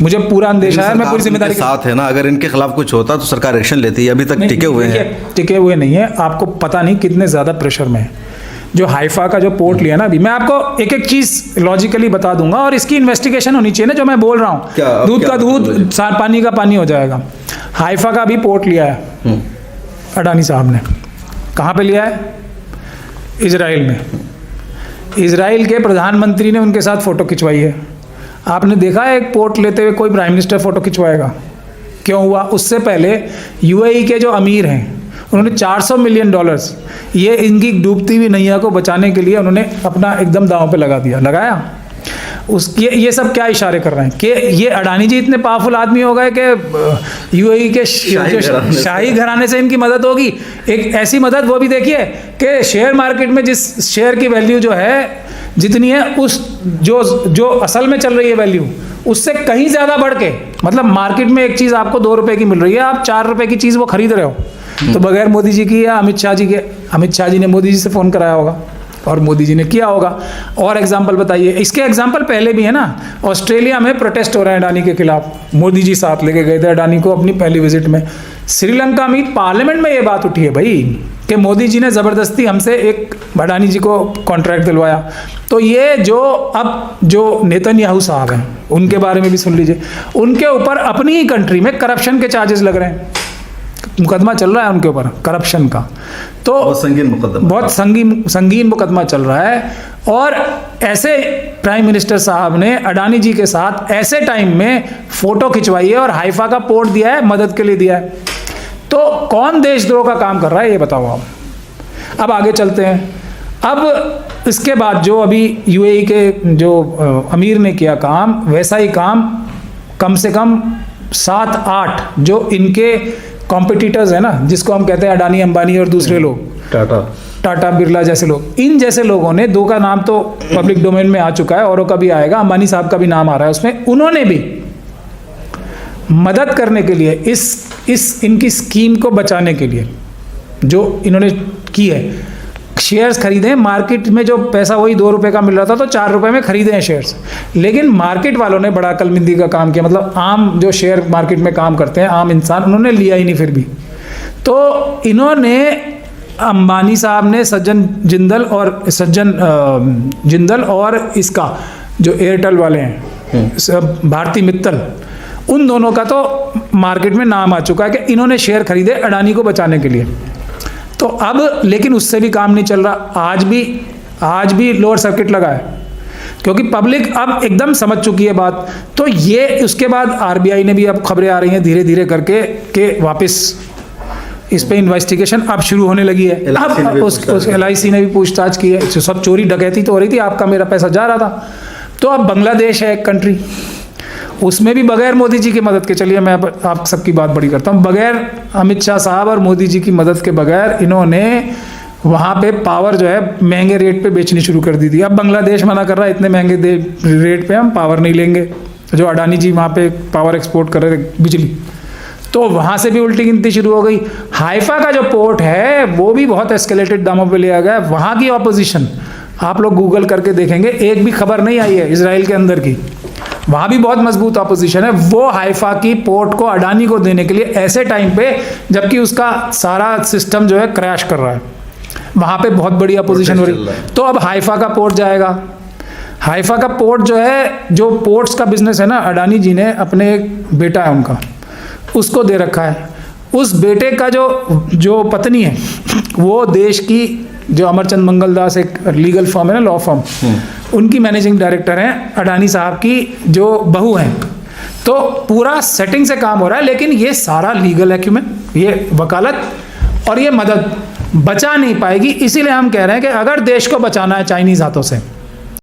मुझे पूरा अंदेशा है, मैं पूरी जिम्मेदारी के साथ है ना। अगर इनके खिलाफ कुछ होता तो सरकार एक्शन लेती है। अभी तक टिके हुए हैं। टिके हुए नहीं है, आपको पता नहीं कितने ज़्यादा प्रेशर में है। जो हाइफा का जो पोर्ट लिया ना, अभी मैं आपको एक एक चीज़ लॉजिकली बता दूंगा, और इसकी इन्वेस्टिगेशन होनी चाहिए ना, जो मैं बोल रहा हूँ। दूध का दूध, पानी का पानी हो जाएगा। हाइफा का भी पोर्ट लिया है अडानी साहब ने। कहाँ पे लिया है? इजराइल में। इजराइल के प्रधानमंत्री ने उनके साथ फ़ोटो खिंचवाई है। आपने देखा है एक पोर्ट लेते हुए कोई प्राइम मिनिस्टर फ़ोटो खिंचवाएगा? क्यों हुआ? उससे पहले यूएई के जो अमीर हैं, उन्होंने $400 मिलियन ये इनकी डूबती हुई नैया को बचाने के लिए उन्होंने अपना एकदम दांव पे लगा दिया। लगाया ये सब क्या इशारे कर रहे हैं कि ये अडानी जी इतने पावरफुल आदमी हो गए कि यूएई के शाही घराने से इनकी मदद होगी। एक ऐसी मदद, वो भी देखिए कि शेयर मार्केट में जिस शेयर की वैल्यू जो है जितनी है, उस जो असल में चल रही है वैल्यू, उससे कहीं ज़्यादा बढ़ के, मतलब मार्केट में एक चीज़ आपको 2 रुपए की मिल रही है, आप 4 रुपए की चीज़ वो खरीद रहे हो। तो बगैर मोदी जी की या अमित शाह जी के, अमित शाह जी ने मोदी जी से फ़ोन कराया होगा और मोदी जी ने किया होगा। और एग्जाम्पल बताइए, इसके एग्जाम्पल पहले भी है ना। ऑस्ट्रेलिया में प्रोटेस्ट हो रहे हैं अडानी के खिलाफ, मोदी जी साथ लेके गए थे अडानी को अपनी पहली विजिट में। श्रीलंका में पार्लियामेंट में ये बात उठी है भाई कि मोदी जी ने ज़बरदस्ती हमसे एक अडानी जी को कॉन्ट्रैक्ट दिलवाया। तो ये जो नेतन्याहू साहब हैं, उनके बारे में भी सुन लीजिए। उनके ऊपर अपनी ही कंट्री में करप्शन के चार्जेस लग रहे हैं, मुकदमा चल रहा है उनके ऊपर करप्शन का। तो बहुत संगीन मुकदमा, बहुत संगीन मुकदमा चल रहा है। और ऐसे प्राइम मिनिस्टर साहब ने अडानी जी के साथ ऐसे टाइम में फ़ोटो खिंचवाई है और हाइफा का पोर्ट दिया है, मदद के लिए दिया है। तो कौन देशद्रोह का काम कर रहा है ये बताओ आप। अब आगे चलते हैं। अब इसके बाद जो अभी यूएई के जो अमीर ने किया काम, वैसा ही काम कम से कम 7-8 जो इनके कॉम्पिटिटर्स है ना, जिसको हम कहते हैं अडानी, अंबानी और दूसरे लोग, टाटा बिरला जैसे लोग, इन जैसे लोगों ने, 2 का नाम तो पब्लिक डोमेन में आ चुका है, औरों का भी आएगा, अंबानी साहब का भी नाम आ रहा है उसमें, उन्होंने भी मदद करने के लिए इस इनकी स्कीम को बचाने के लिए जो इन्होंने की है, शेयर्स खरीदे। मार्केट में जो पैसा वही 2 रुपए का मिल रहा था, तो 4 रुपए में खरीदे हैं शेयर्स। लेकिन मार्केट वालों ने बड़ा अक्लमंदी का काम किया, मतलब आम जो शेयर मार्केट में काम करते हैं आम इंसान, उन्होंने लिया ही नहीं फिर भी। तो इन्होंने, अंबानी साहब ने सज्जन जिंदल और इसका जो एयरटेल वाले हैं भारती मित्तल, उन दोनों का तो मार्केट में नाम आ चुका है कि इन्होंने शेयर खरीदे अडानी को बचाने के लिए। तो अब लेकिन उससे भी काम नहीं चल रहा। आज भी लोअर सर्किट लगा है, क्योंकि पब्लिक अब एकदम समझ चुकी है बात। तो ये उसके बाद आरबीआई ने भी, अब खबरें आ रही हैं धीरे धीरे करके कि वापस इस पे इन्वेस्टिगेशन अब शुरू होने लगी है। अब उस LIC ने भी पूछताछ की है। सब चोरी डकैती तो हो रही थी, आपका मेरा पैसा जा रहा था। तो अब बांग्लादेश है एक कंट्री, उसमें भी बगैर मोदी जी की मदद के, चलिए मैं आप सबकी बात बड़ी करता हूँ, बगैर अमित शाह साहब और मोदी जी की मदद के बगैर इन्होंने वहाँ पे पावर जो है महंगे रेट पे बेचनी शुरू कर दी थी। अब बांग्लादेश मना कर रहा है, इतने महंगे रेट पे हम पावर नहीं लेंगे, जो अडानी जी वहाँ पे पावर एक्सपोर्ट कर रहे थे बिजली, तो वहाँ से भी उल्टी गिनती शुरू हो गई। हाइफा का जो पोर्ट है वो भी बहुत एस्केलेटेड दामों पे लिया गया। वहाँ की ऑपोजिशन आप लोग गूगल करके देखेंगे, एक भी खबर नहीं आई है इजराइल के अंदर की, वहाँ भी बहुत मजबूत ऑपोजिशन है। वो हाइफा की पोर्ट को अडानी को देने के लिए ऐसे टाइम पे जबकि उसका सारा सिस्टम जो है क्रैश कर रहा है, वहाँ पे बहुत बड़ी अपोजिशन हो रही। तो अब हाइफा का पोर्ट जाएगा। हाइफा का पोर्ट जो है, जो पोर्ट्स का बिजनेस है ना, अडानी जी ने अपने एक बेटा है उनका, उसको दे रखा है। उस बेटे का जो पत्नी है वो देश की, जो अमरचंद मंगलदास एक लीगल फर्म है ना, लॉ फर्म, उनकी मैनेजिंग डायरेक्टर हैं, अडानी साहब की जो बहू हैं। तो पूरा सेटिंग से काम हो रहा है, लेकिन ये सारा लीगल एक्यूमेन, ये वकालत और ये मदद बचा नहीं पाएगी। इसीलिए हम कह रहे हैं कि अगर देश को बचाना है चाइनीज़ हाथों से,